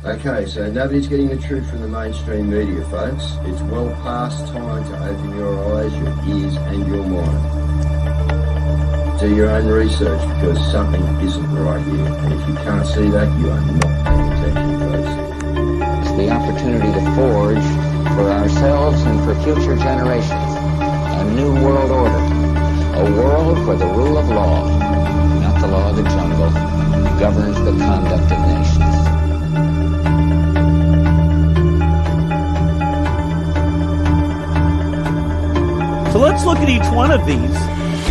Okay, so nobody's getting the truth from the mainstream media, folks. It's well past time to open your eyes, your ears, and your mind. Do your own research because something isn't right here. And if you can't see that, you are not paying attention, folks. It's the opportunity to forge for ourselves and for future generations a new world order. A world where the rule of law, not the law of the jungle, governs the conduct of nations. So let's look at each one of these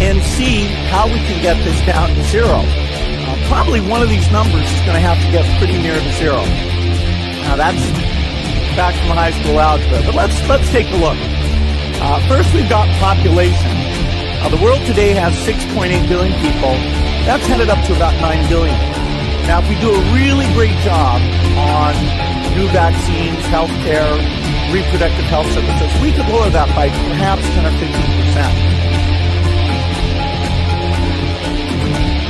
and see how we can get this down to zero. Probably one of these numbers is going to have to get pretty near to zero. Now that's back from high school algebra, but let's take a look. First, we've got population. The world today has 6.8 billion people. That's headed up to about 9 billion. Now, if we do a really great job on new vaccines, healthcare, reproductive health services, we could lower that by perhaps 10 or 15%.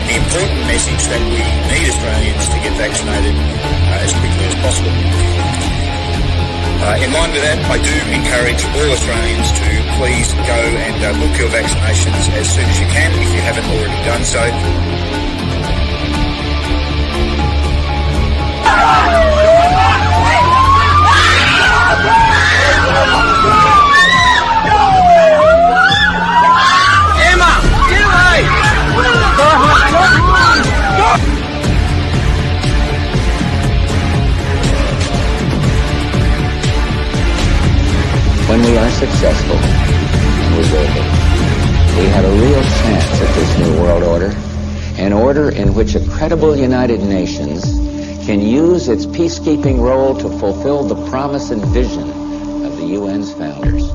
The important message that we need Australians to get vaccinated as quickly as possible. In line with that, I do encourage all Australians to please go and book your vaccinations as soon as you can if you haven't already done so. Emma, get away! When we are successful, and we will be, we have a real chance at this new world order, an order in which a credible United Nations can use its peacekeeping role to fulfill the promise and vision of the UN's founders.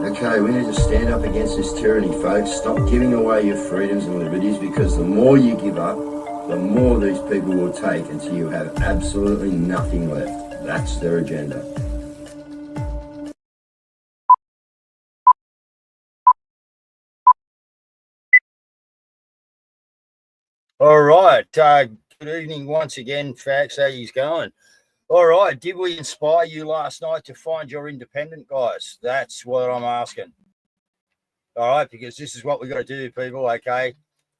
Okay, we need to stand up against this tyranny, folks. Stop giving away your freedoms and liberties, because the more you give up, the more these people will take until you have absolutely nothing left. That's their agenda. All right. Good evening once again, Fax. How you going? All right. Did we inspire you last night to find your independent, guys? That's what I'm asking. All right, because this is what we got to do, people. Okay.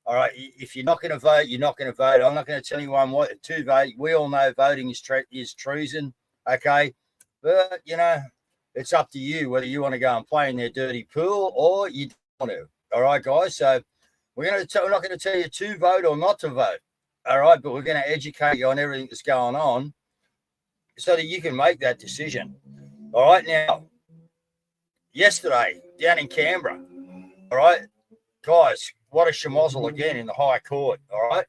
All right. If you're not going to vote, you're not going to vote. I'm not going to tell anyone what to vote. We all know voting is treason. Okay. But, you know, it's up to you whether you want to go and play in their dirty pool or you don't want to. All right, guys. So we're not going to tell you to vote or not to vote. All right. But we're going to educate you on everything that's going on so that you can make that decision. All right. Now, yesterday down in Canberra, all right, guys, what a schmozzle again in the High Court. All right.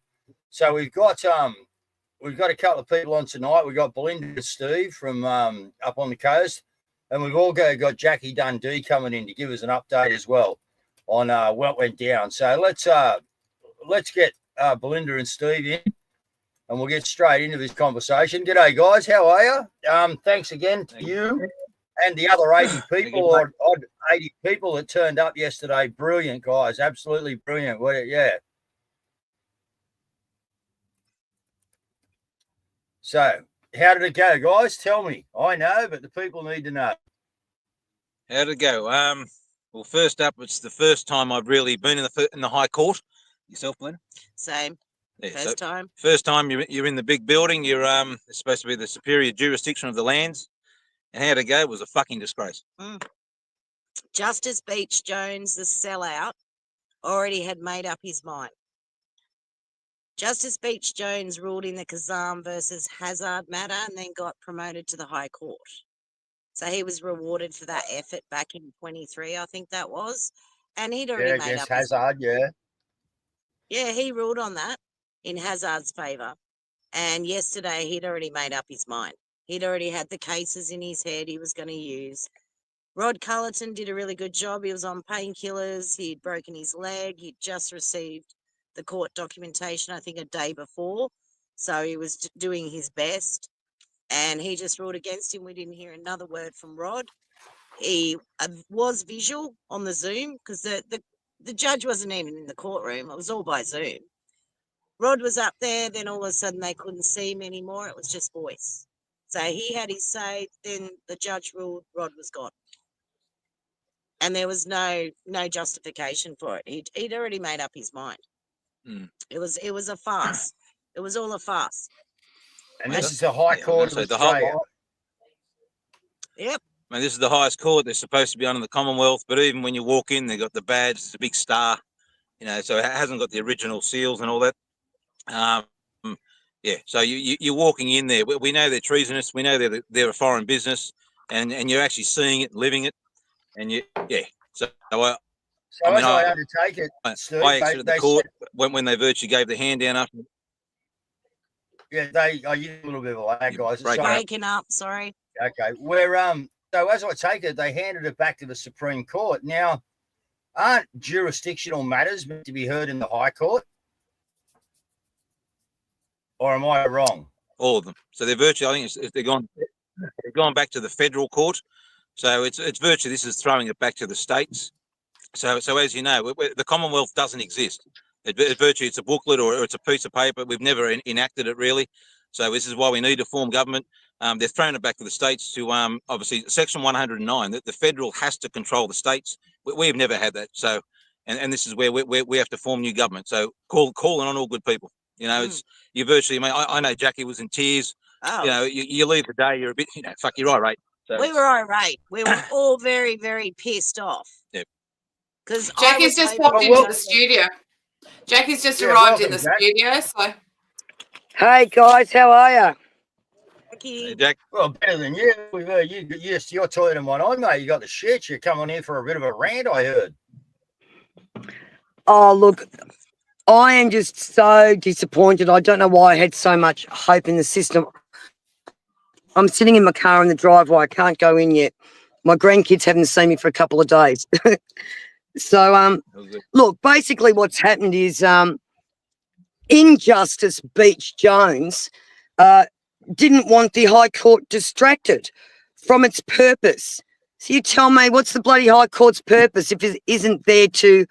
So we've got a couple of people on tonight. We've got Belinda and Steve from up on the coast, and we've all got Jackie Dundee coming in to give us an update as well on what went down. So let's get Belinda and Steve in, and we'll get straight into this conversation. G'day, guys. How are you? Thanks again to you and the other 80 people or odd 80 people that turned up yesterday. Brilliant, guys. Absolutely brilliant. Yeah. So how did it go, guys? Tell me. I know, but the people need to know. How did it go? Well, first up, it's the first time I've really been in the High Court. Yourself, Belinda? Same. Yeah, First time. First time you're in the big building. You're it's supposed to be the superior jurisdiction of the lands. And how to go was a fucking disgrace. Justice Beach Jones, the sellout, already had made up his mind. Justice Beach Jones ruled in the Kazam versus Hazard matter and then got promoted to the High Court. So he was rewarded for that effort back in 23, I think that was. And he'd already made up Hazard, Yeah, he ruled on that in Hazard's favour. And yesterday he'd already made up his mind. He'd already had the cases in his head he was going to use. Rod Cullerton did a really good job. He was on painkillers. He'd broken his leg. He'd just received the court documentation, I think, a day before. So he was doing his best. And he just ruled against him. We didn't hear another word from Rod. He was visual on the Zoom because the the judge wasn't even in the courtroom. It was all by Zoom. Rod was up there, then all of a sudden they couldn't see him anymore. It was just voice. So he had his say, then the judge ruled Rod was gone. And there was no justification for it. He'd already made up his mind. It was a farce. It was all a farce. And this is the High Court of Australia. Yep. I mean, this is the highest court. They're supposed to be under the Commonwealth, but even when you walk in, they've got the badge. It's a big star, so it hasn't got the original seals and all that. Yeah, so you're walking in there. We know they're treasonous. We know they're a foreign business, and you're actually seeing it, living it, and So I undertake it, Steve, I exited the court when they virtually gave the hand down after. Yeah, you a little bit of a lag, guys. Breaking up, sorry. Okay, so as I take it, they handed it back to the Supreme Court. Now, aren't jurisdictional matters meant to be heard in the High Court? Or am I wrong? All of them. So they're virtually, I think they're gone back to the federal court. So it's virtually, this is throwing it back to the states. So as you know, the Commonwealth doesn't exist. Virtually, it's a booklet or it's a piece of paper. We've never enacted it really. So this is why we need to form government. They're throwing it back to the states to obviously Section 109 that the federal has to control the states. We've never had that. So and this is where we have to form new government. So calling on all good people. It's you virtually. I know Jackie was in tears. Oh. You leave the day, you're a bit. Fuck, you're irate. So, we were irate. We were all very, very pissed off. Yeah. Because Jackie's just popped into the studio. Jackie's just arrived in the studio. So, hey guys, how are you? Hey, Jack. Well, better than you. We've heard you. Yes, you're taller than one I, mate. You got the shit. You're coming here for a bit of a rant, I heard. Oh, look, I am just so disappointed. I don't know why I had so much hope in the system. I'm sitting in my car in the driveway. I can't go in yet. My grandkids haven't seen me for a couple of days. So, look, basically what's happened is Injustice Beach Jones didn't want the High Court distracted from its purpose. So you tell me, what's the bloody High Court's purpose if it isn't there to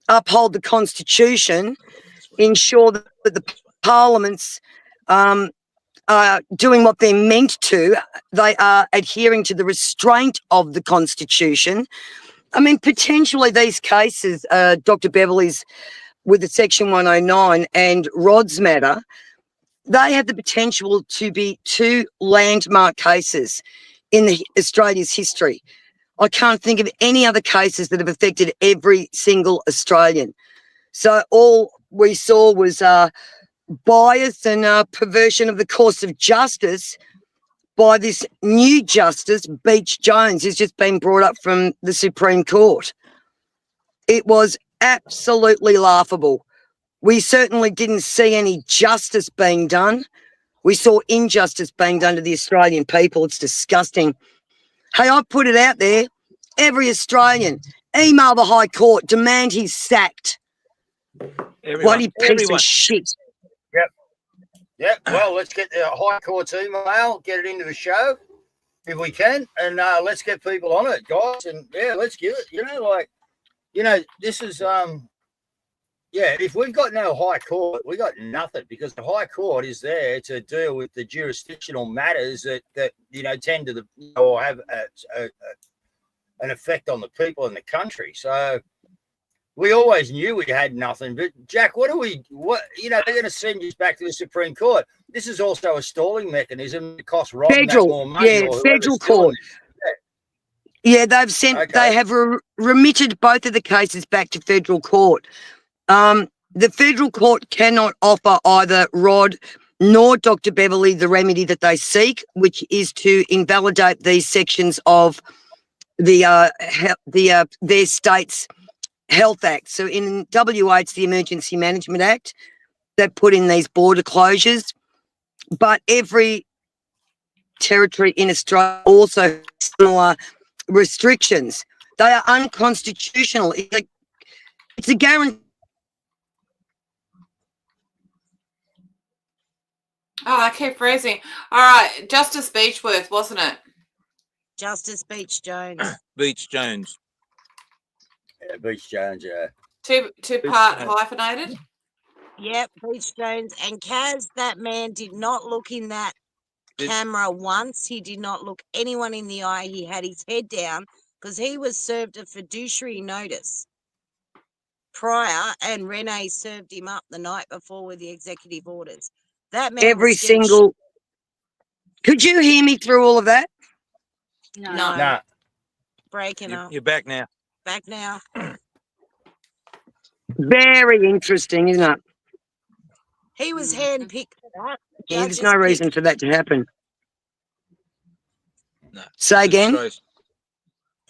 uphold the Constitution, ensure that the parliaments are doing what they're meant to, they are adhering to the restraint of the Constitution. I mean, potentially these cases, Dr. Beverley's with the Section 109 and Rod's matter, they have the potential to be two landmark cases in Australia's history. I can't think of any other cases that have affected every single Australian. So all we saw was bias and perversion of the course of justice by this new justice, Beach Jones, who's just been brought up from the Supreme Court. It was absolutely laughable. We certainly didn't see any justice being done. We saw injustice being done to the Australian people. It's disgusting. Hey, I put it out there. Every Australian, email the High Court, demand he's sacked. Bloody piece of shit. Yep. Well, let's get the High Court's email, get it into the show if we can, and let's get people on it, guys. And let's give it. This is if we've got no High Court, we got nothing, because the High Court is there to deal with the jurisdictional matters that tend to or have an effect on the people in the country. So we always knew we had nothing. But Jack, they're going to send you back to the Supreme Court. This is also a stalling mechanism to cost Rob more money. Yeah, federal court. Yeah, they've sent. Okay. They have remitted both of the cases back to federal court. The federal court cannot offer either Rod nor Dr. Beverley the remedy that they seek, which is to invalidate these sections of their state's Health Act. So in WA, it's the Emergency Management Act that put in these border closures, but every territory in Australia also has similar restrictions. They are unconstitutional. It's a guarantee. Oh, I keep freezing. All right, Justice Beechworth, wasn't it? Justice Beach Jones. Beach Jones. Yeah, Beach Jones, yeah. Two-part hyphenated. Yep, Beach Jones and Caz. That man did not look in that camera once. He did not look anyone in the eye. He had his head down because he was served a fiduciary notice prior, and Renee served him up the night before with the executive orders. That man Every was scared single. Could you hear me through all of that? No. Nah. Breaking up. You're back now. Back now. Very interesting, isn't it? He was handpicked for that. Yeah, there's Judges no reason picked- for that to happen. No. Say again. Disgrace.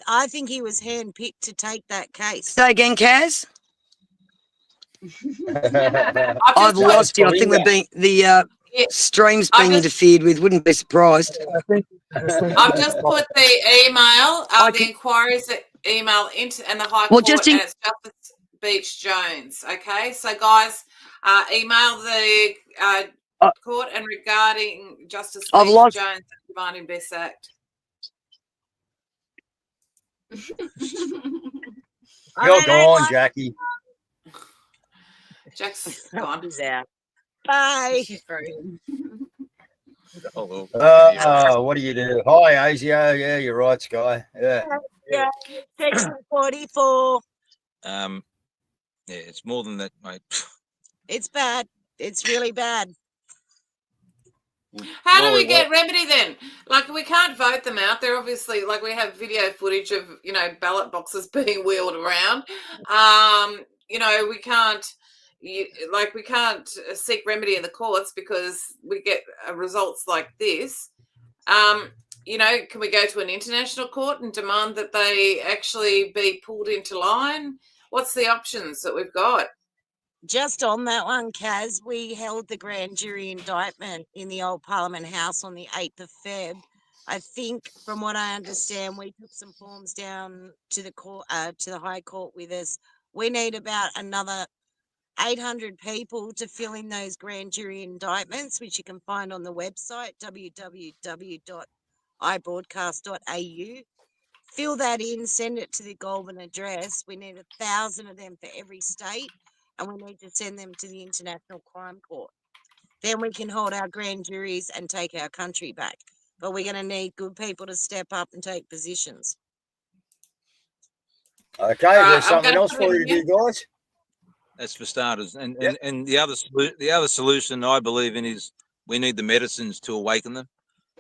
I think he was handpicked to take that case. Say again, Caz. I've I've lost you. I think we're being the stream's being interfered with. Wouldn't be surprised. I've just put the email, the inquiries email into and the High Court, and it's Justice Beach Jones. Okay, so guys, email the court and regarding Justice Beach Jones demanding Best Act. You're gone, Jackie. Jack's gone. He's out. Bye. What do you do? Hi, ASIO. Yeah, you're right, Sky. Yeah. Section 44. Yeah, it's more than that, mate. It's bad. It's really bad. How do we get remedy then? Like, we can't vote them out. They're obviously, like, we have video footage of, you know, ballot boxes being wheeled around. You know, we can't seek remedy in the courts because we get results like this. You know, can we go to an international court and demand that they actually be pulled into line? What's the options that we've got? Just on that one, Caz, we held the grand jury indictment in the old Parliament House on the 8th of Feb. I think, from what I understand, we took some forms down to the court, to the High Court with us. We need about another 800 people to fill in those grand jury indictments, which you can find on the website, www.ibroadcast.au. Fill that in, send it to the Goulburn address. We need 1,000 of them for every state, and we need to send them to the International Crime Court. Then we can hold our grand juries and take our country back. But we're going to need good people to step up and take positions. Okay, there's something else for you to do, guys. That's for starters, and the other solution I believe in is we need the medicines to awaken them.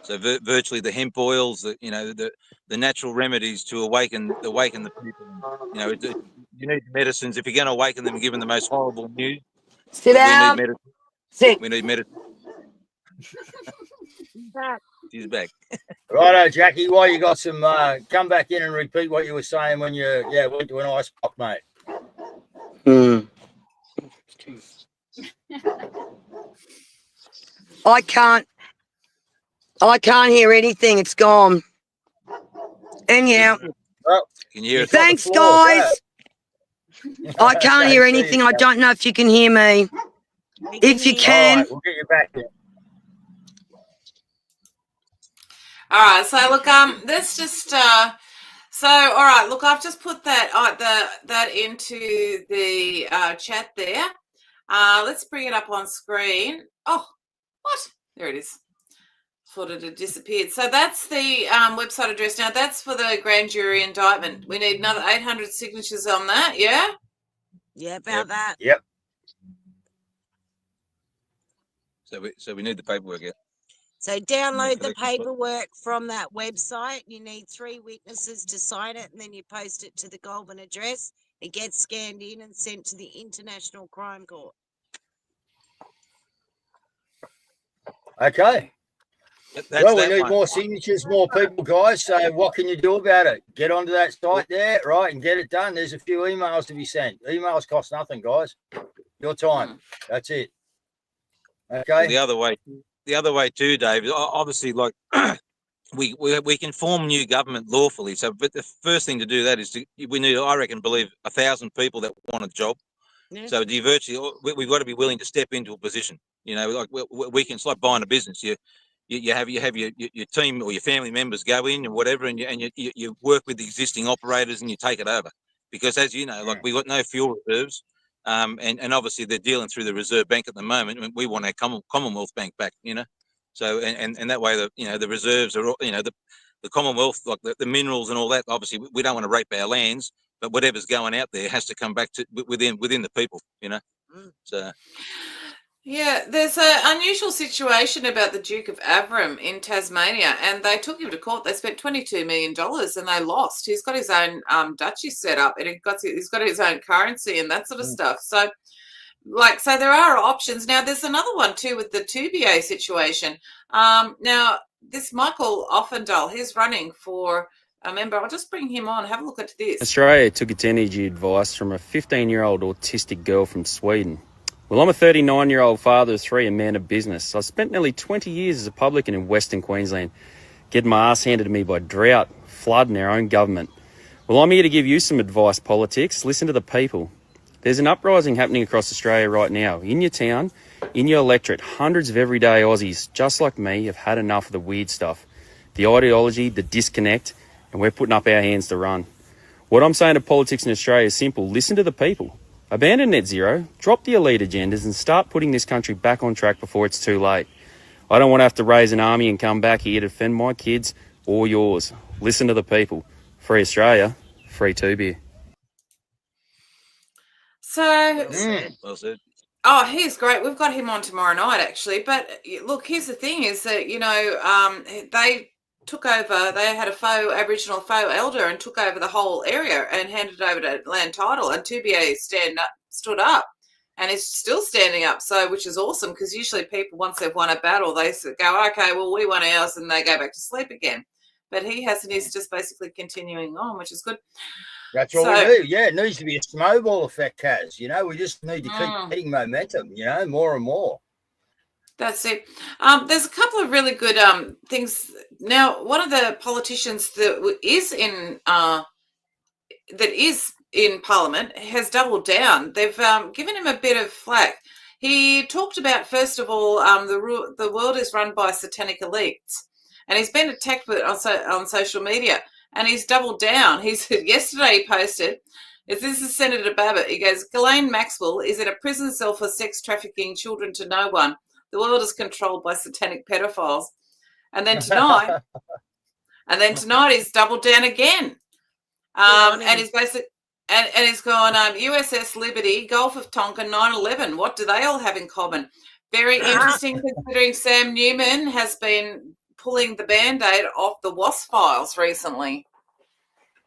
So virtually the hemp oils, the natural remedies to awaken the people. You know, you need medicines if you're going to awaken them, given the most horrible news. Sit down. Sit. We need medicine. She's back. Righto, Jackie. While you got some, come back in and repeat what you were saying when you went to an ice pop, mate. I can't hear anything. It's gone. Anyhow. Can you hear it? Thanks, guys. I can't hear anything. I don't know if you can hear me. If you can. All right, we'll get you back there. All right, so look, let's just all right, look, I've just put that into the chat there. Let's bring it up on screen. Oh, what? There it is. Thought it had disappeared. So that's the website address. Now that's for the grand jury indictment. We need another 800 signatures on that. Yeah. Yeah, about that. Yep. So we need the paperwork out. So download the paperwork from that website. You need 3 witnesses to sign it, and then you post it to the Goulburn address. It gets scanned in and sent to the International Crime Court. Okay. Well, we need more signatures, more people, guys. So what can you do about it? Get onto that site there, right, and get it done. There's a few emails to be sent. Emails cost nothing, guys. Your time. That's it. Okay. The other way too, Dave. Obviously, like we can form new government lawfully. So, but the first thing to do that is we need, I reckon, believe 1,000 people that want a job. Yeah. So we've got to be willing to step into a position. You know, like we can. It's like buying a business. You have your team or your family members go in or whatever, and you work with the existing operators and you take it over. because as you know, like we've got no fuel reserves, and obviously they're dealing through the Reserve Bank at the moment. And we want our Commonwealth Bank back, So and that way the reserves are the Commonwealth, like the minerals and all that. Obviously, we don't want to rape our lands, but whatever's going out there has to come back to within the people, So. Yeah, there's an unusual situation about the Duke of Avram in Tasmania, and they took him to court. They spent $22 million and they lost. He's got his own duchy set up, and he's got his own currency and that sort of stuff. So, so there are options. Now, there's another one too with the Toubier situation. Now, this Michael Offendale, he's running for a member. I'll just bring him on. Have a look at this. Australia took its energy advice from a 15-year-old autistic girl from Sweden. Well, I'm a 39-year-old father of three and man of business. I spent nearly 20 years as a publican in Western Queensland, getting my ass handed to me by drought, flood and our own government. Well, I'm here to give you some advice, politics. Listen to the people. There's an uprising happening across Australia right now. In your town, in your electorate, hundreds of everyday Aussies, just like me, have had enough of the weird stuff, the ideology, the disconnect, and we're putting up our hands to run. What I'm saying to politics in Australia is simple. Listen to the people. Abandon net zero, drop the elite agendas and start putting this country back on track before it's too late. I don't want to have to raise an army and come back here to defend my kids or yours. Listen to the people. Free Australia, free Toubier. So, Well said. Oh, he's great. We've got him on tomorrow night, actually. But look, here's the thing: is that they took over. They had a Aboriginal faux elder and took over the whole area and handed over to land title. And Toubier stood up, and is still standing up. So, which is awesome because usually people, once they've won a battle, they go, "Okay, well, we won ours," and they go back to sleep again. But he hasn't. He's just basically continuing on, which is good. That's all we need. Yeah, it needs to be a snowball effect, Caz. We just need to keep getting momentum, more and more. That's it. There's a couple of really good things. Now, one of the politicians that is in Parliament has doubled down. They've given him a bit of flack. He talked about, first of all, the world is run by satanic elites, and he's been attacked on social media, and he's doubled down. He said yesterday he posted, this is Senator Babbitt. He goes, Ghislaine Maxwell is in a prison cell for sex trafficking children to no one. The world is controlled by satanic pedophiles. And then tonight, he's doubled down again. And he's basically, and he's gone, USS Liberty, Gulf of Tonkin, 9/11. What do they all have in common? Very interesting, considering Sam Newman has been pulling the Band-Aid off the WASP files recently.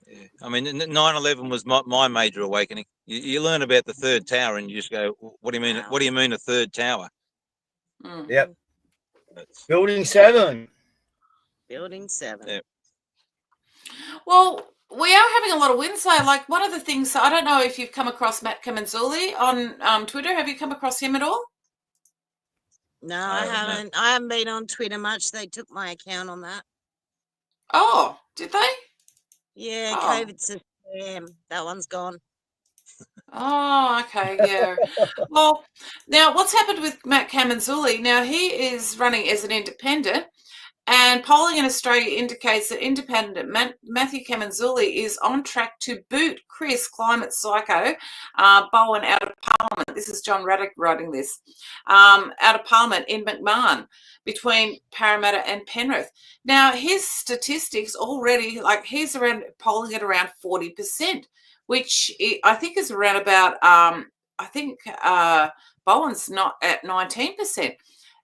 Yeah. I mean, 9/11 was my major awakening. You learn about the third tower and you just go, what do you mean? Wow. What do you mean a third tower? Yep. Building 7. Building 7. Yep. Well, we are having a lot of wins. So, like, one of the things, I don't know if you've come across Matt Camanzuli on Twitter. Have you come across him at all? No, I haven't. I haven't been on Twitter much. They took my account on that. Oh, did they? Yeah, COVID's a scam. That one's gone. Oh, okay, yeah. Well, now what's happened with Matt Camanzuli? Now he is running as an independent, and polling in Australia indicates that independent Matthew Camanzuli is on track to boot Chris Climate Psycho Bowen out of Parliament. This is John Raddick writing this. Out of Parliament in McMahon between Parramatta and Penrith. Now his statistics already, like he's polling at around 40%. Which I think is around about, Bowen's not at 19%.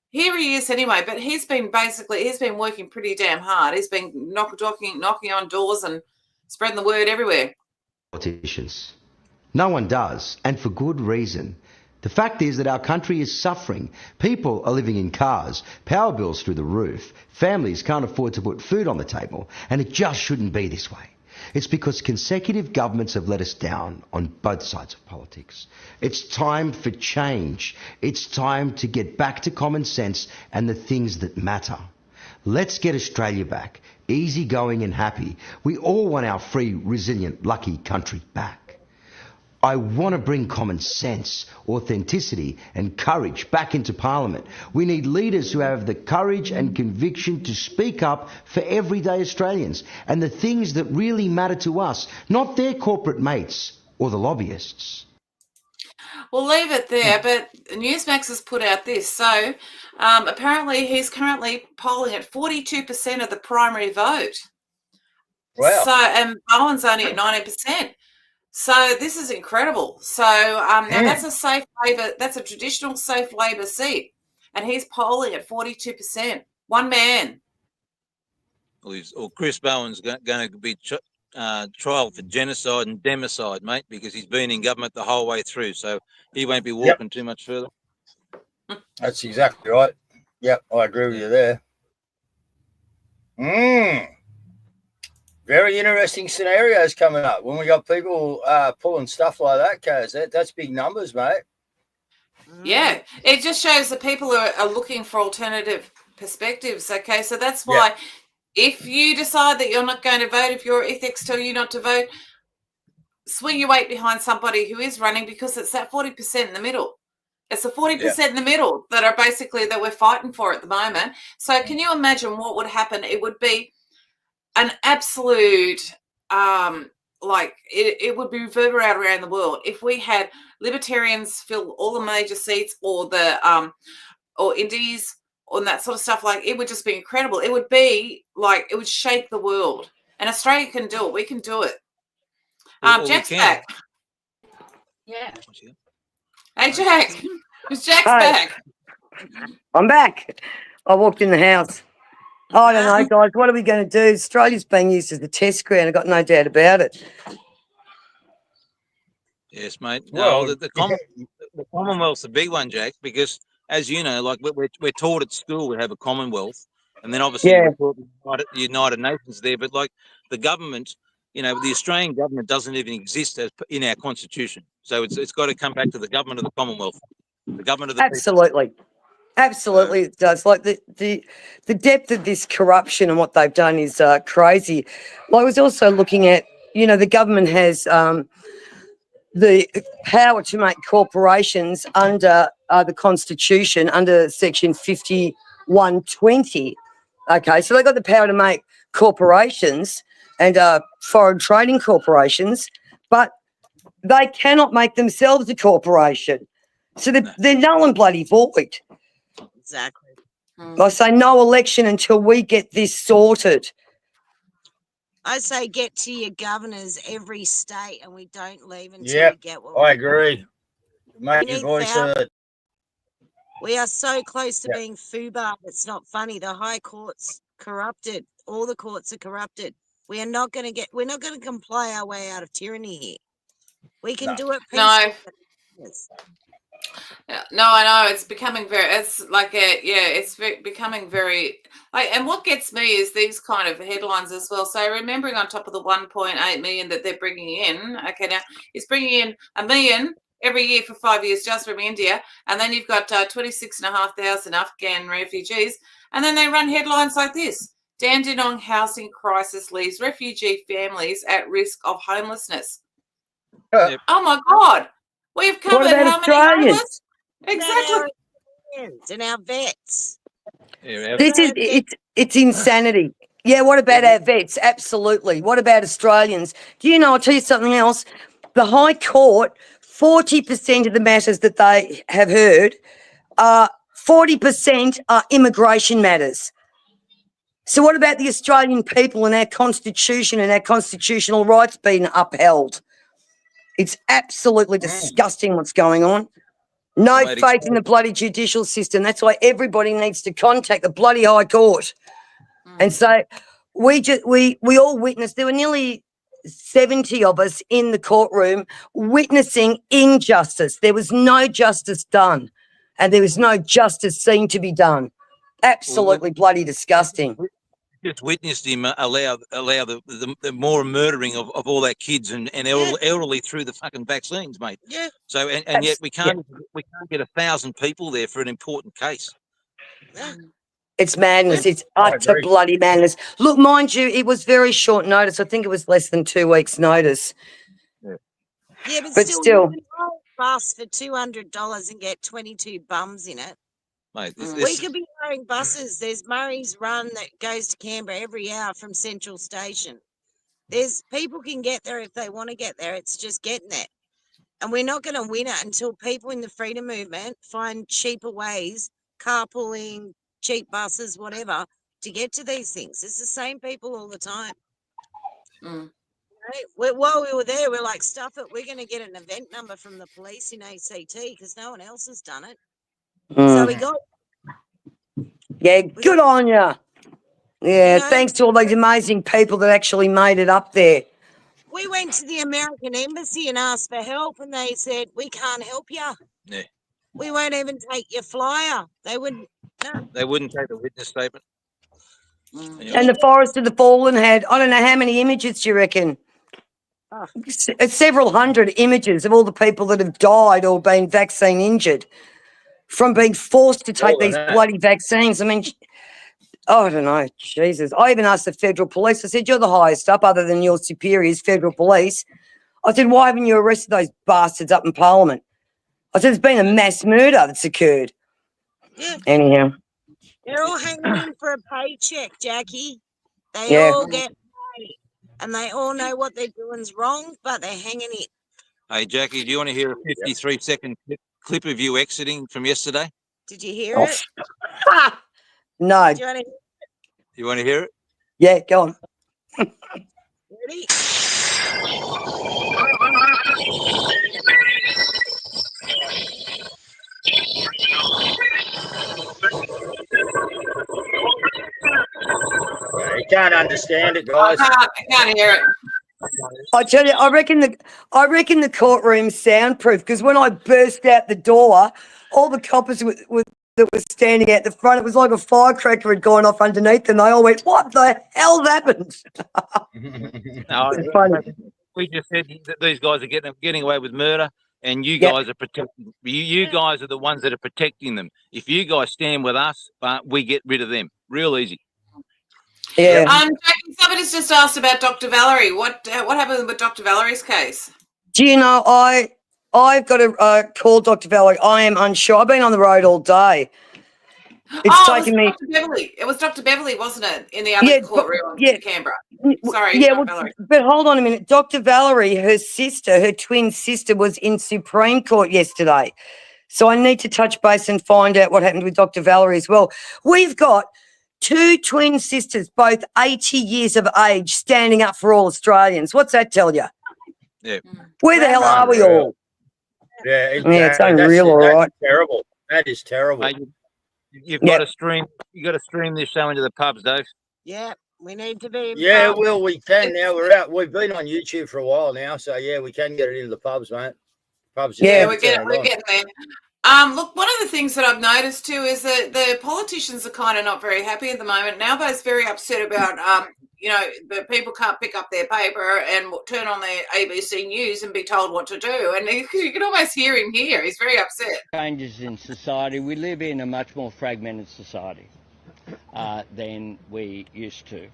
Here he is anyway, but he's been working pretty damn hard. He's been knocking on doors and spreading the word everywhere. Politicians. No one does, and for good reason. The fact is that our country is suffering. People are living in cars, power bills through the roof, families can't afford to put food on the table, and it just shouldn't be this way. It's because consecutive governments have let us down on both sides of politics. It's time for change. It's time to get back to common sense and the things that matter. Let's get Australia back, easygoing and happy. We all want our free, resilient, lucky country back. I want to bring common sense, authenticity and courage back into Parliament. We need leaders who have the courage and conviction to speak up for everyday Australians and the things that really matter to us, not their corporate mates or the lobbyists. We'll leave it there, but Newsmax has put out this. So apparently he's currently polling at 42% of the primary vote. Wow. So, and Bowen's only at 19%. So this is incredible. So now that's a safe Labor, that's a traditional safe Labor seat, and he's polling at 42%. One man. Well, Chris Bowen's going to be trialled for genocide and democide, mate, because he's been in government the whole way through. So he won't be walking too much further. That's exactly right. Yep, I agree with you there. Very interesting scenarios coming up when we got people pulling stuff like that, Caz. That's big numbers, mate. Yeah, it just shows that people are looking for alternative perspectives. Okay, so that's why if you decide that you're not going to vote, if your ethics tell you not to vote, swing your weight behind somebody who is running, because it's that 40% in the middle. It's the 40% in the middle that are basically that we're fighting for at the moment. So can you imagine what would happen? It would be an absolute, it would be reverberate around the world if we had libertarians fill all the major seats, or the or indies, and that sort of stuff. Like, it would just be incredible. It would be like, it would shake the world. And Australia can do it. We can do it. Jack's back. Yeah. Hey, Jack. Jack's back. I'm back. I walked in the house. I don't know, guys. What are we going to do? Australia's being used as a test ground. I've got no doubt about it. Yes, mate. No, the Commonwealth's a big one, Jack, because, as you know, like we're taught at school we have a Commonwealth, and then obviously we're taught the United Nations there. But like the government, you know, the Australian government doesn't even exist as in our constitution. So it's got to come back to the government of the Commonwealth, the government of the Absolutely. people. Absolutely, it does. Like the depth of this corruption and what they've done is crazy. Well, I was also looking at, you know, the government has the power to make corporations under the Constitution, under Section 5120. Okay, so they've got the power to make corporations and foreign trading corporations, but they cannot make themselves a corporation. So they're null and bloody void. Exactly. I say no election until we get this sorted. I say get to your governors every state, and we don't leave until we get what I agree. Make your voice heard. We are so close to being FUBAR. It's not funny. The High Court's corrupted. All the courts are corrupted. We're not going to comply our way out of tyranny here. We can do it peacefully. No, I know it's becoming becoming very like, and what gets me is these kind of headlines as well. So remembering on top of the 1.8 million that they're bringing in, okay, now it's bringing in $1 million every year for 5 years just from India, and then you've got 26,500 Afghan refugees, and then they run headlines like this: Dandenong housing crisis leaves refugee families at risk of homelessness. Oh my God. We've covered how many homeless? Exactly. And our vets. It's insanity. Yeah, what about our vets? Absolutely. What about Australians? Do you know, I'll tell you something else. The High Court, 40% of the matters that they have heard, 40% are immigration matters. So what about the Australian people and our constitution and our constitutional rights being upheld? It's absolutely disgusting what's going on. No faith in the bloody judicial system. That's why everybody needs to contact the bloody High Court. And so we all witnessed, there were nearly 70 of us in the courtroom witnessing injustice. There was no justice done, and there was no justice seen to be done. Absolutely bloody disgusting. Just witnessed him allow the more murdering of all our kids and elderly through the fucking vaccines, mate. Yeah. So and yet we can't get 1,000 people there for an important case. Yeah. It's madness. It's utter bloody madness. Look, mind you, it was very short notice. I think it was less than 2 weeks' notice. Yeah, but But still, still. you can buy a bus for $200 and get 22 bums in it. Mate, We could be hiring buses. There's Murray's Run that goes to Canberra every hour from Central Station. There's people can get there if they want to get there. It's just getting there. And we're not going to win it until people in the freedom movement find cheaper ways, carpooling, cheap buses, whatever, to get to these things. It's the same people all the time. Right? While we were there, we're like, stuff it. We're going to get an event number from the police in ACT because no one else has done it. So we got. Yeah, good on you. Yeah, thanks to all these amazing people that actually made it up there. We went to the American embassy and asked for help, and they said, we can't help you. Yeah. We won't even take your flyer. They wouldn't. No. They wouldn't take the witness statement. And the Forest of the Fallen had, I don't know how many images do you reckon? Several hundred images of all the people that have died or been vaccine injured from being forced to take these bloody vaccines. I mean, I don't know, Jesus. I even asked the federal police, I said, you're the highest up other than your superiors, federal police. I said, why haven't you arrested those bastards up in Parliament? I said, there's been a mass murder that's occurred. Yeah. Anyhow. They're all hanging in for a paycheck, Jackie. They all get paid. And they all know what they're doing's wrong, but they're hanging in. Hey, Jackie, do you want to hear a 53-second clip of you exiting from yesterday? Did you hear it? No. Do you want to hear it? You want to hear it? Yeah, go on. Ready? You can't understand it, guys. I can't hear it. I tell you, I reckon the courtroom's soundproof because when I burst out the door, all the coppers that were standing out the front, it was like a firecracker had gone off underneath them. They all went, "What the hell happened?" No, we just said that these guys are getting away with murder, and you guys are protecting. You guys are the ones that are protecting them. If you guys stand with us, we get rid of them. Real easy. Yeah. Jackie, somebody's just asked about Dr. Valerie. What happened with Dr. Valerie's case? Do you know, I've got to call Dr. Valerie. I am unsure. I've been on the road all day. It's taken me. Dr. Beverly. It was Dr. Beverly, wasn't it, in the other courtroom in Canberra? Sorry, yeah, Dr. Valerie. but hold on a minute. Dr. Valerie, her twin sister, was in Supreme Court yesterday. So I need to touch base and find out what happened with Dr. Valerie as well. We've got 2 twin sisters, both 80 years of age, standing up for all Australians. What's that tell you? Yeah. Where the hell are we all? Yeah, exactly. Yeah, it's unreal, all right. That's terrible. That is terrible. Mate, you've got to stream. You got to stream this show into the pubs, Dave. Yeah, we need to be. Yeah, well, we can now. We're out. We've been on YouTube for a while now, so yeah, we can get it into the pubs, mate. Pubs. Yeah, we're getting there. Look, one of the things that I've noticed too is that the politicians are kind of not very happy at the moment. Nowbo's very upset about, that people can't pick up their paper and turn on their ABC News and be told what to do. And you can almost hear him here. He's very upset. Changes in society. We live in a much more fragmented society than we used to.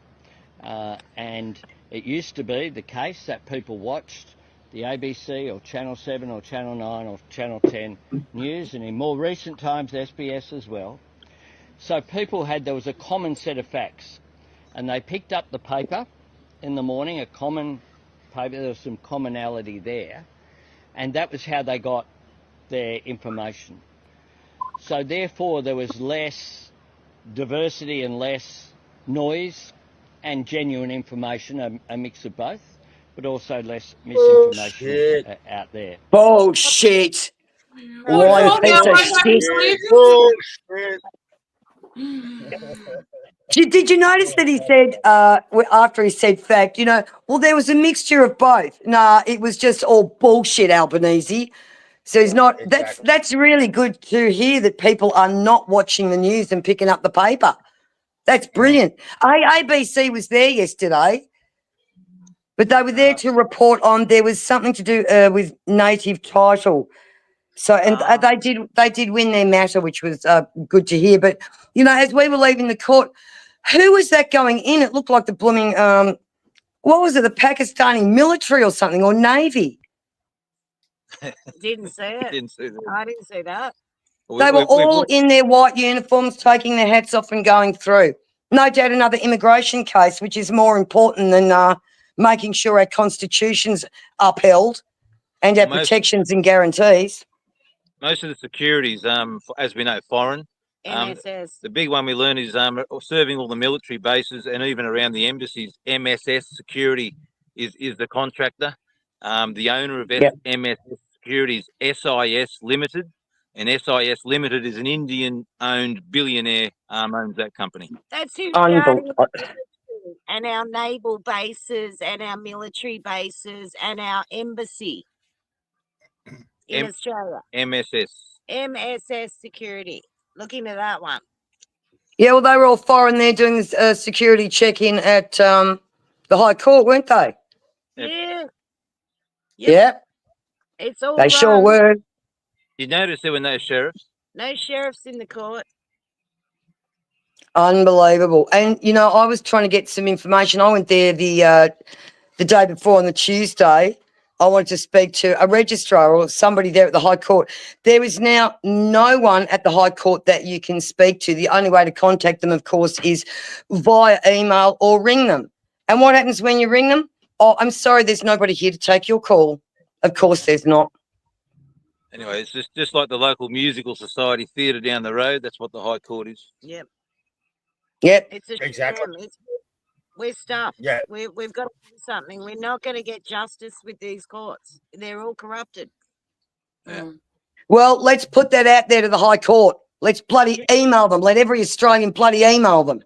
And it used to be the case that people watched the ABC or Channel 7 or Channel 9 or Channel 10 news, and in more recent times SBS as well. So there was a common set of facts, and they picked up the paper in the morning, a common paper, there was some commonality there, and that was how they got their information. So therefore there was less diversity and less noise and genuine information, a mix of both, but also less misinformation out there. Bullshit. Lying piece of shit. Bullshit. Did you notice that he said, after he said fact, well, there was a mixture of both. Nah, it was just all bullshit, Albanese. So he's not, that's really good to hear that people are not watching the news and picking up the paper. That's brilliant. ABC was there yesterday, but they were there to report on, there was something to do with native title. So, and they did win their matter, which was good to hear. But, as we were leaving the court, who was that going in? It looked like the blooming, what was it, the Pakistani military or something, or Navy? Didn't see it. Didn't see that. I didn't see that. They were all in their white uniforms, taking their hats off and going through. No doubt another immigration case, which is more important than making sure our constitution's upheld and our protections and guarantees. Most of the securities, as we know, foreign. MSS. The big one we learned is serving all the military bases and even around the embassies. MSS Security is the contractor. The owner of MSS Securities, SIS Limited, and SIS Limited is an Indian-owned billionaire owns that company. That's who's starting the military and our naval bases and our military bases and our embassy in Australia. MSS Security. Look into that one. Yeah, well, they were all foreign there doing this security check-in at the High Court, weren't they? Yeah. Yep. It's all They sure were. You notice there were no sheriffs? No sheriffs in the court. Unbelievable. And, you know, I was trying to get some information. I went there the day before on the Tuesday. I wanted to speak to a registrar or somebody there at the High Court. There is now no one at the High Court that you can speak to. The only way to contact them, of course, is via email or ring them. And what happens when you ring them? Oh, I'm sorry, there's nobody here to take your call. Of course there's not. Anyway, it's just like the local musical society theatre down the road. That's what the High Court is. Yep. Yep. It's a Exactly. shame. We're stuffed. Yeah. We've got to do something. We're not going to get justice with these courts. They're all corrupted. Yeah. Well, let's put that out there to the High Court. Let's bloody email them. Let every Australian bloody email them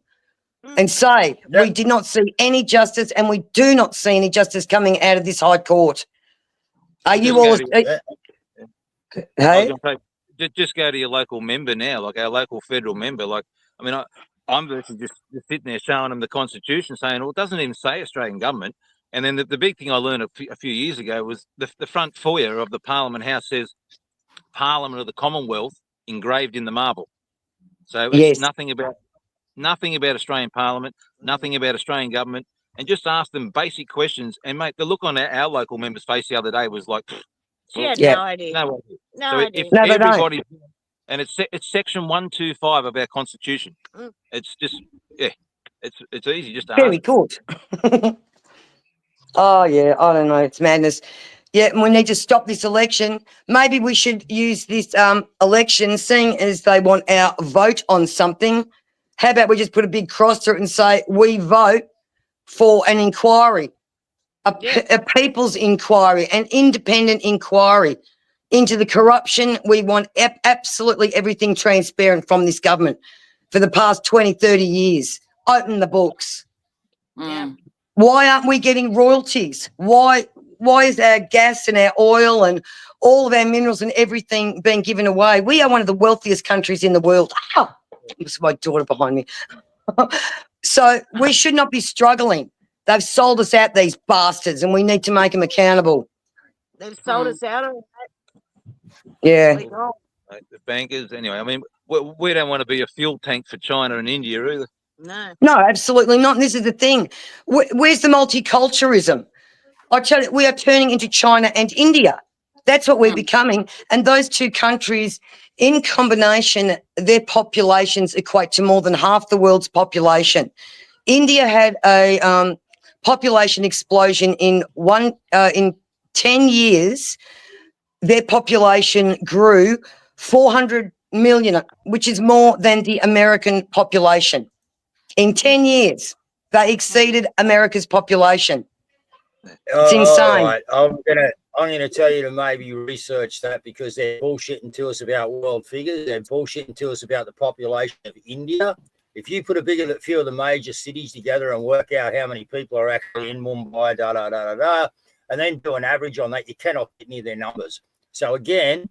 and say, we did not see any justice and we do not see any justice coming out of this High Court. Are you all... Hey? Just go to your local member now, like our local federal member. Like, I mean, I'm just sitting there showing them the Constitution, saying, well, it doesn't even say Australian government. And then the big thing I learned a few years ago was the front foyer of the Parliament House says Parliament of the Commonwealth engraved in the marble. So it's nothing about Australian Parliament, nothing about Australian government, and just ask them basic questions. And mate, the look on our local member's face the other day was like, she had no idea. No idea. No so idea. If No, they everybody, and it's section 125 of our Constitution. It's just it's easy just to Very ask. good. Oh, yeah, I don't know. It's madness. Yeah, and we need to stop this election. Maybe we should use this election, seeing as they want our vote on something. How about we just put a big cross through it and say, we vote for an inquiry, a people's inquiry, an independent inquiry into the corruption. We want absolutely everything transparent from this government for the past 20, 30 years. Open the books. Yeah. Why aren't we getting royalties? Why is our gas and our oil and all of our minerals and everything being given away? We are one of the wealthiest countries in the world. Ah, it was my daughter behind me. So we should not be struggling. They've sold us out, these bastards, and we need to make them accountable. They've sold us out of Yeah. The bankers, anyway. I mean, we don't want to be a fuel tank for China and India either. No, absolutely not. And this is the thing. Where's the multiculturalism? I tell you, we are turning into China and India. That's what we're becoming. And those two countries, in combination, their populations equate to more than half the world's population. India had a population explosion in 10 years. Their population grew 400 million, which is more than the American population. In 10 years, they exceeded America's population. It's insane. Right. I'm gonna tell you to maybe research that, because they're bullshitting to us about world figures. They're bullshitting to us about the population of India. If you put a few of the major cities together and work out how many people are actually in Mumbai, and then do an average on that, you cannot get near their numbers. So again,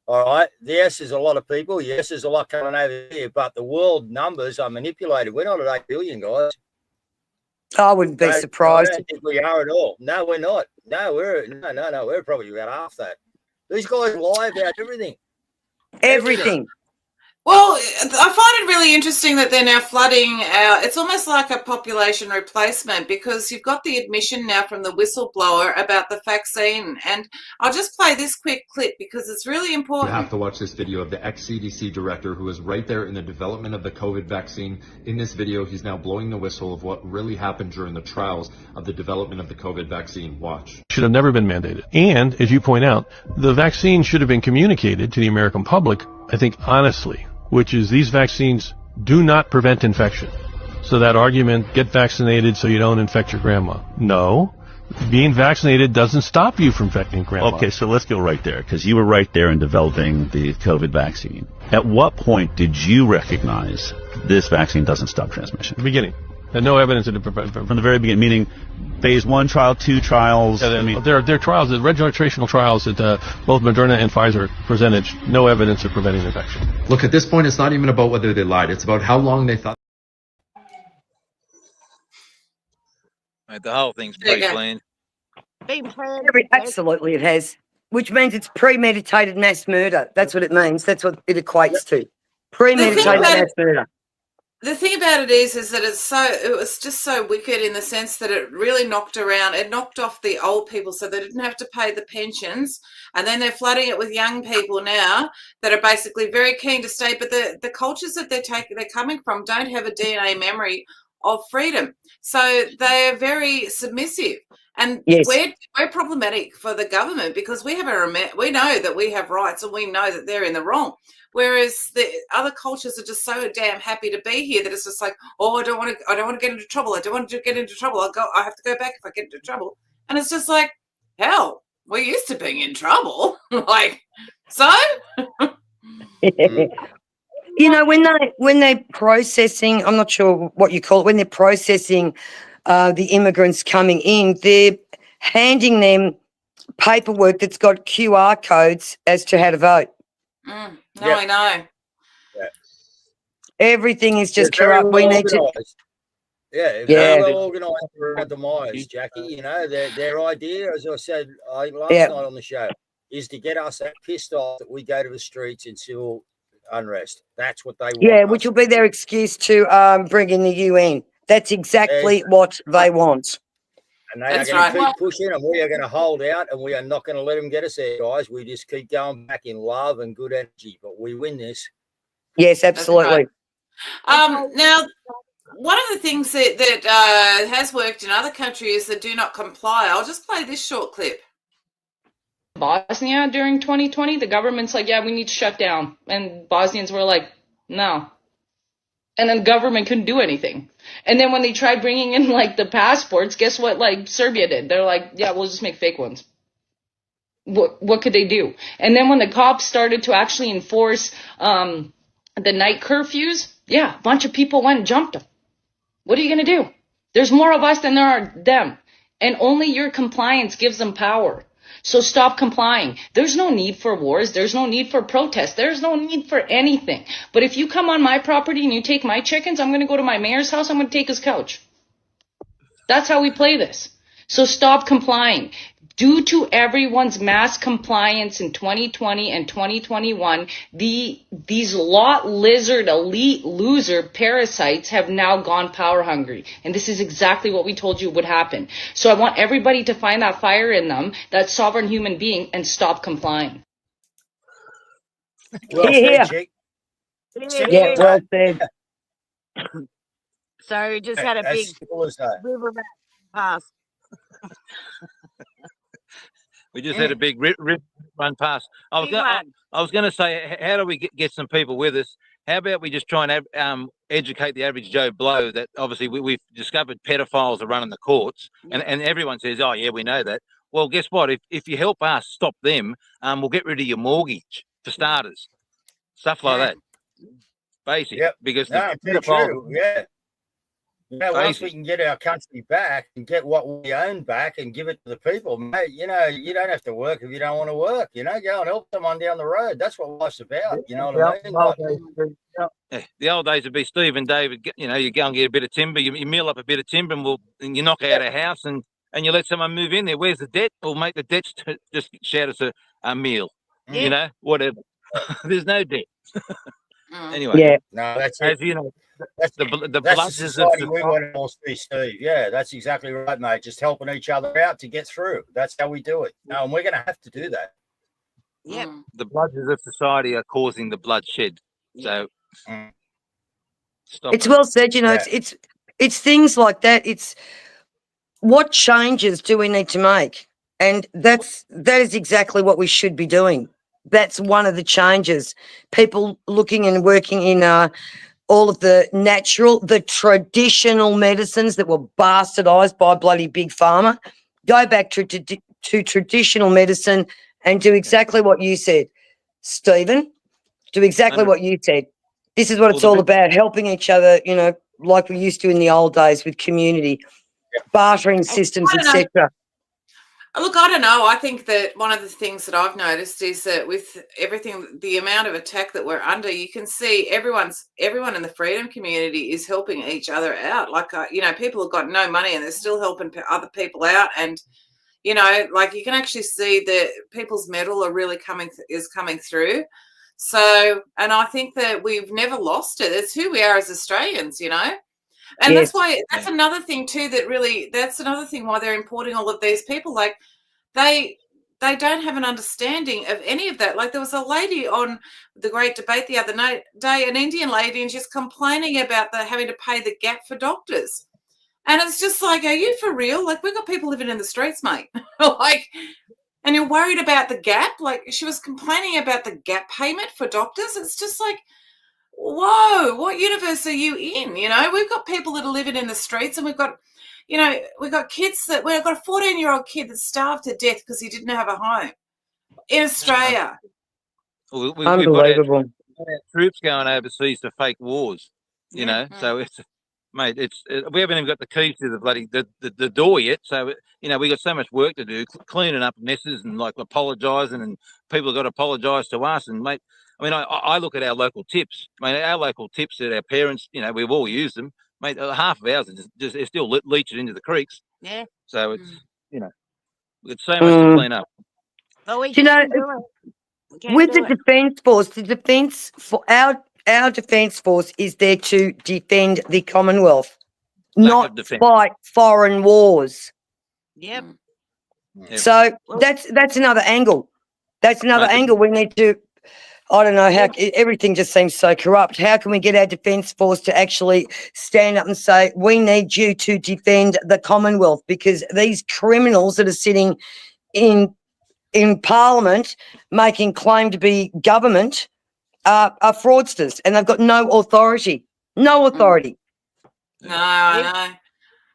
all right, yes, there's a lot of people. Yes, there's a lot coming over here, but the world numbers are manipulated. We're not at 8 billion, guys. I wouldn't be surprised. I don't think we are at all. No, we're not. No, we're probably about half that. These guys lie about everything. Everything. Well, I find it really interesting that they're now flooding it's almost like a population replacement, because you've got the admission now from the whistleblower about the vaccine. And I'll just play this quick clip because it's really You important. have to watch this video of the ex-CDC director who was right there in the development of the COVID vaccine. In this video, he's now blowing the whistle of what really happened during the trials of the development of the COVID vaccine. Watch. Should have never been mandated. And, as you point out, the vaccine should have been communicated to the American public, I think, honestly, which is these vaccines do not prevent infection. So that argument, get vaccinated so you don't infect your grandma. No. Being vaccinated doesn't stop you from infecting grandma. Okay, so let's go right there, because you were right there in developing the COVID vaccine. At what point did you recognize this vaccine doesn't stop transmission? The beginning. There's no evidence that it prevents. From the very beginning, meaning phase 1 trial, 2 trials? Yeah, there are trials, the registrational trials that both Moderna and Pfizer presented, no evidence of preventing infection. Look, at this point, it's not even about whether they lied. It's about how long they thought. Mate, the whole thing's There you go. pre-planned. Absolutely, it has. Which means it's premeditated mass murder. That's what it means. That's what it equates to. Premeditated mass murder. The thing about it is that it was just so wicked in the sense that it really knocked off the old people so they didn't have to pay the pensions, and then they're flooding it with young people now that are basically very keen to stay, but the cultures that they're coming from don't have a DNA memory of freedom, so they're very submissive. And Yes. we're problematic for the government because we know that we have rights and we know that they're in the wrong. Whereas the other cultures are just so damn happy to be here that it's just like, oh, I don't want to get into trouble. I don't want to get into trouble. I have to go back if I get into trouble. And it's just like, hell, we're used to being in trouble. Like, so? You know, when they're processing, I'm not sure what you call it, when they're processing the immigrants coming in, they're handing them paperwork that's got QR codes as to how to vote. No, yeah. I know. Yeah. Everything is just They're corrupt. very We well need to. organised. Yeah, very well organised around the Myers, Jackie. You know, their idea, as I said last night on the show, is to get us that pissed off that we go to the streets in civil unrest. That's what they want. Yeah, which will be their excuse to bring in the UN. That's exactly what they want. And they are going to keep pushing, and we are going to hold out, and we are not going to let them get us there, guys. We just keep going back in love and good energy, but we win this. Yes, absolutely. Now, one of the things that has worked in other countries that do not comply, I'll just play this short clip. Bosnia during 2020, the government's like, yeah, we need to shut down. And Bosnians were like, no. And then the government couldn't do anything. And then when they tried bringing in like the passports, guess what like Serbia did? They're like, yeah, we'll just make fake ones. What could they do? And then when the cops started to actually enforce the night curfews, yeah, a bunch of people went and jumped them. What are you going to do? There's more of us than there are them. And only your compliance gives them power. So stop complying. There's no need for wars. There's no need for protests. There's no need for anything. But if you come on my property and you take my chickens, I'm going to go to my mayor's house. I'm going to take his couch. That's how we play this. So stop complying. Due to everyone's mass compliance in 2020 and 2021, these lot lizard elite loser parasites have now gone power hungry. And this is exactly what we told you would happen. So I want everybody to find that fire in them, that sovereign human being, and stop complying. Well said, Chick. Yeah, well said. So just had a big river pass. We just had a big run past. I was going to say, how do we get some people with us? How about we just try and educate the average Joe Blow that obviously we've discovered pedophiles are running the courts, and everyone says, oh, yeah, we know that. Well, guess what? If you help us stop them, we'll get rid of your mortgage, for starters. Stuff like that. Basic. Yep. Because the pedophiles... Yeah. You know, once we can get our country back and get what we own back and give it to the people, mate, you know, you don't have to work if you don't want to work. You know, go and help someone down the road. That's what life's about. You know what I mean? The old days would be Steve and David, you know, you go and get a bit of timber, you mill up a bit of timber and you knock out a house and you let someone move in there. Where's the debt? Or make the debts just shout us a meal, you know, whatever. There's no debt. Anyway, Yeah. No, that's as it. you know, that's the That's the bludgers of society we society. want to all see, Steve. Yeah, that's exactly right, mate. Just helping each other out to get through. That's how we do it. No, and we're going to have to do that. Yep. The bludgers of society are causing the bloodshed. So stop It's it. well said, you know, Yeah. it's things like that. It's what changes do we need to make? And that is exactly what we should be doing. That's one of the changes. People looking and working in all of the traditional medicines that were bastardized by bloody big pharma. Go back to traditional medicine and do exactly what you said, Stephen. Do exactly what you said. This is what it's all about, helping each other, you know, like we used to in the old days with community, bartering systems, I don't know. etc. Look, I don't know. I think that one of the things that I've noticed is that with everything, the amount of attack that we're under, you can see everyone in the freedom community is helping each other out. Like, you know, people have got no money and they're still helping other people out. And, you know, like you can actually see that people's mettle are really coming through. So, and I think that we've never lost it. It's who we are as Australians, you know. And Yes. that's another thing too that's another thing why they're importing all of these people. Like they don't have an understanding of any of that. Like there was a lady on the Great Debate the other day, an Indian lady, and she's complaining about having to pay the gap for doctors. And it's just like, are you for real? Like we've got people living in the streets, mate. Like, and you're worried about the gap? Like she was complaining about the gap payment for doctors. It's just like, whoa, what universe are you in? You know, we've got people that are living in the streets, and we've got, you know, we've got kids we've got a 14-year-old kid that starved to death because he didn't have a home in Australia. Unbelievable. We've got our troops going overseas to fake wars, you know. So it's, mate, we haven't even got the keys to the bloody the door yet. So you know, we got so much work to do, cleaning up messes and like apologising, and people have got to apologise to us. And mate, I mean, I look at our local tips. I mean, our local tips that our parents, you know, we've all used them. Mate, half of ours is still leaching into the creeks. Yeah. So it's, you know, it's so much to clean up. But we Do you know, can do it. We can with do the it. defence force, our defence force is there to defend the Commonwealth, not fight foreign wars. Yep. So that's another angle. That's another angle we need to. I don't know how everything just seems so corrupt. How can we get our defence force to actually stand up and say, we need you to defend the Commonwealth, because these criminals that are sitting in Parliament making claim to be government are fraudsters, and they've got no authority. No authority. No, I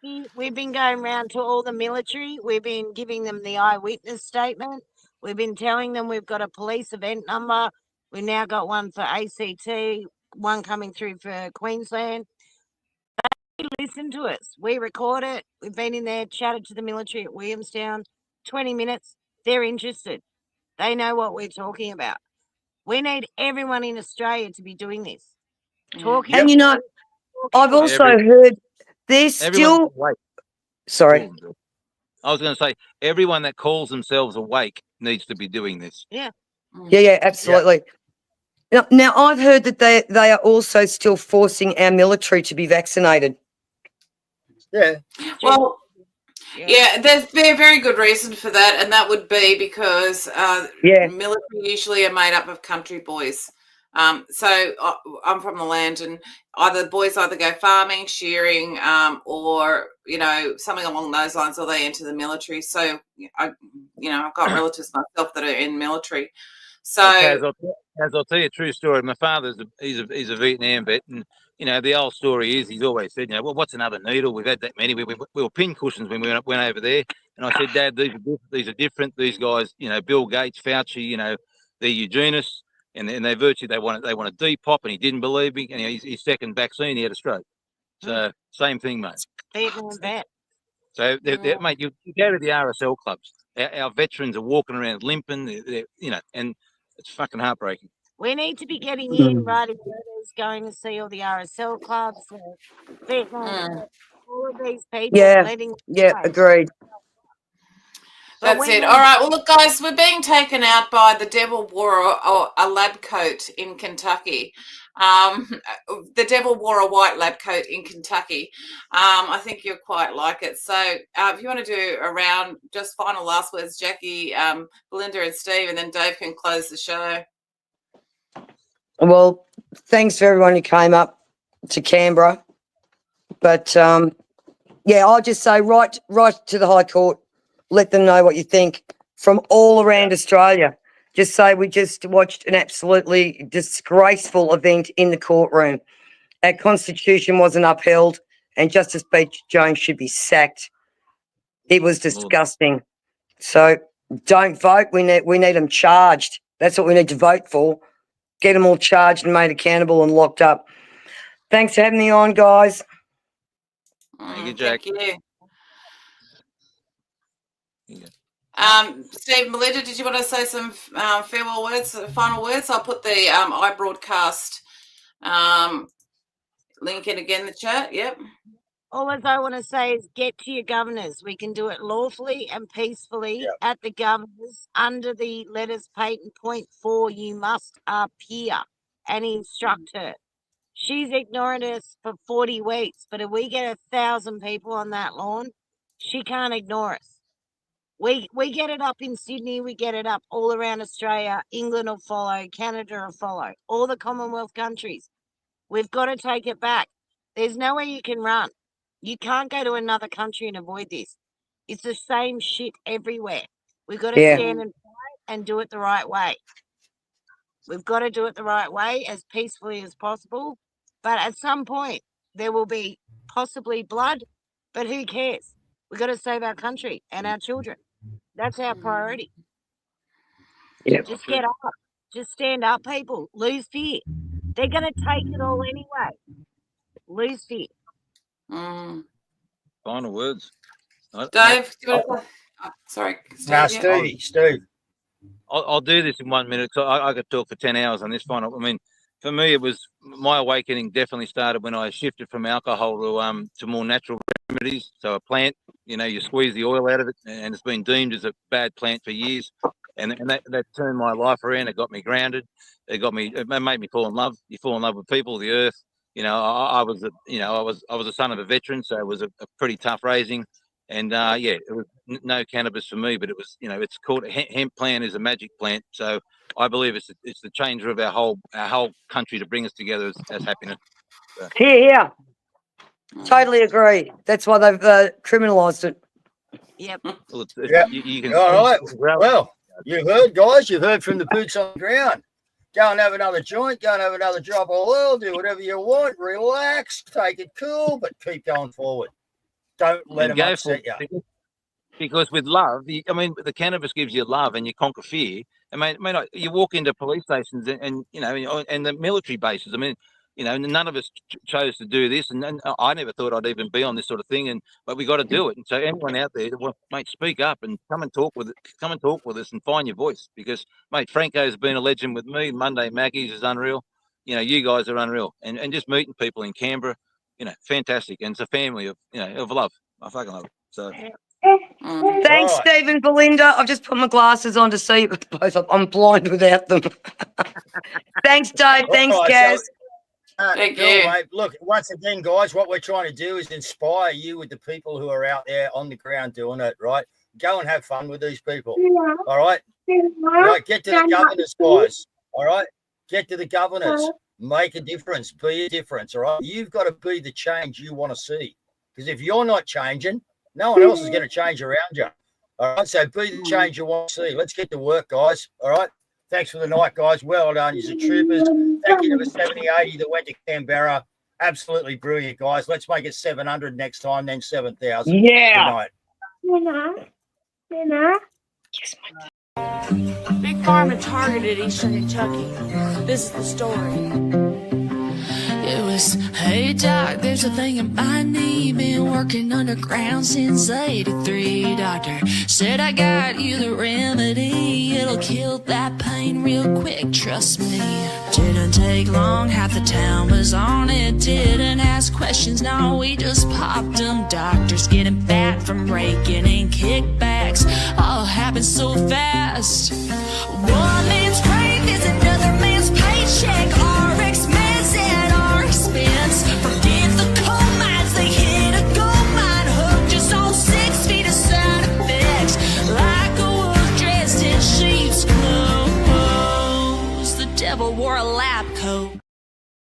know. We've been going around to all the military. We've been giving them the eyewitness statement. We've been telling them we've got a police event number. We've now got one for ACT, one coming through for Queensland. They listen to us. We record it. We've been in there, chatted to the military at Williamstown. 20 minutes. They're interested. They know what we're talking about. We need everyone in Australia to be doing this. Talking. And you know, I've also heard there's still. Sorry. I was going to say, everyone that calls themselves awake needs to be doing this. Yeah. Yeah, absolutely. Now I've heard that they are also still forcing our military to be vaccinated. Yeah. Well, yeah, there's a very good reason for that, and that would be because military usually are made up of country boys. So I'm from the land, and the boys either go farming, shearing, or you know, something along those lines, or they enter the military. So I've got relatives myself that are in the military. So I'll tell you a true story. My father's he's a Vietnam vet, and you know the old story is he's always said, you know, well, what's another needle? We've had that many. We were pin cushions when we went over there, and I said, Dad, these are different. These guys, you know, Bill Gates, Fauci, you know, they're eugenists, and they want a depop, and he didn't believe me. And his second vaccine, he had a stroke. So same thing, mate. So mate, you go to the RSL clubs. Our veterans are walking around limping, you know, and it's fucking heartbreaking. We need to be getting in, writing letters, going to see all the RSL clubs, all of these people. Agreed. That's it. All right. Well, look, guys, we're being taken out by the devil wore a lab coat in Kentucky. The Devil Wore a White Lab Coat in Kentucky. I think you'll quite like it. So if you want to do a round, just final last words, Jackie, Belinda and Steve, and then Dave can close the show. Well, thanks for everyone who came up to Canberra. But, yeah, I'll just say right to the High Court, let them know what you think from all around Australia. Just say we just watched an absolutely disgraceful event in the courtroom. Our Constitution wasn't upheld and Justice Beach Jones should be sacked. It was disgusting. So don't vote. We need them charged. That's what we need to vote for. Get them all charged and made accountable and locked up. Thanks for having me on, guys. Thank you, Jack. Thank you. Steve, Melinda, did you want to say some farewell words, final words? I'll put the iBroadcast link in again, the chat. Yep. All I want to say is get to your governors. We can do it lawfully and peacefully at the governors under the letters patent point 4. You must appear and instruct her. She's ignored us for 40 weeks, but if we get 1,000 people on that lawn, she can't ignore us. We get it up in Sydney, we get it up all around Australia. England will follow, Canada will follow, all the Commonwealth countries. We've got to take it back. There's nowhere you can run. You can't go to another country and avoid this. It's the same shit everywhere. We've got to stand and fight and do it the right way. We've got to do it the right way, as peacefully as possible. But at some point, there will be possibly blood, but who cares? We've got to save our country and our children. That's our priority. Yep. Just get up. Just stand up, people. Lose fear. They're going to take it all anyway. Lose fear. Final words. Dave, do you want to... sorry. Steve. I'll do this in 1 minute. So I could talk for 10 hours on this final. I mean, for me, it was my awakening definitely started when I shifted from alcohol to more natural remedies. So a plant, you squeeze the oil out of it, and it's been deemed as a bad plant for years. And that turned my life around. It got me grounded. It made me fall in love. You fall in love with people, the earth. I was a son of a veteran, so it was a pretty tough raising. And it was no cannabis for me, but it was, it's called hemp plant is a magic plant. So I believe it's the changer of our whole country to bring us together as happiness. So. Yeah. Totally agree. That's why they've criminalised it. Yep. Well, you can. All right. Well, you've heard, guys. You've heard from the boots on the ground. Go and have another joint. Go and have another drop of oil. Do whatever you want. Relax. Take it cool, but keep going forward. Don't let them upset you. Because with love, the cannabis gives you love, and you conquer fear. You walk into police stations and the military bases. None of us chose to do this, and I never thought I'd even be on this sort of thing. But we got to do it. And so everyone out there, mate, speak up and come and talk with it. Come and talk with us and find your voice. Because, mate, Franco's been a legend with me. Monday Mackey's is unreal. You guys are unreal. And just meeting people in Canberra, fantastic. And it's a family of love. I fucking love it. So. Thanks, Steve and Belinda. I've just put my glasses on to see both. I'm blind without them. Thanks, Dave. Thanks, Caz. Thank you. Mate. Look, once again, guys, what we're trying to do is inspire you with the people who are out there on the ground doing it, right? Go and have fun with these people, all right? Right, get to the governors, guys, all right? Get to the governors. Make a difference. Be a difference, all right? You've got to be the change you want to see. Because if you're not changing, no one else is going to change around you. All right, so be the change you want to see. Let's get to work, guys. All right. Thanks for the night, guys. Well done. You're troopers. Thank you to the 7080 that went to Canberra. Absolutely brilliant, guys. Let's make it 700 next time, then 7,000. Yeah. Good night. Big Pharma targeted Eastern Kentucky. This is the story. It was, hey doc, there's a thing in my knee. Been working underground since 83. Doctor said I got you the remedy. It'll kill that pain real quick, trust me. Didn't take long, half the town was on it. Didn't ask questions, no, we just popped them. Doctors getting fat from raking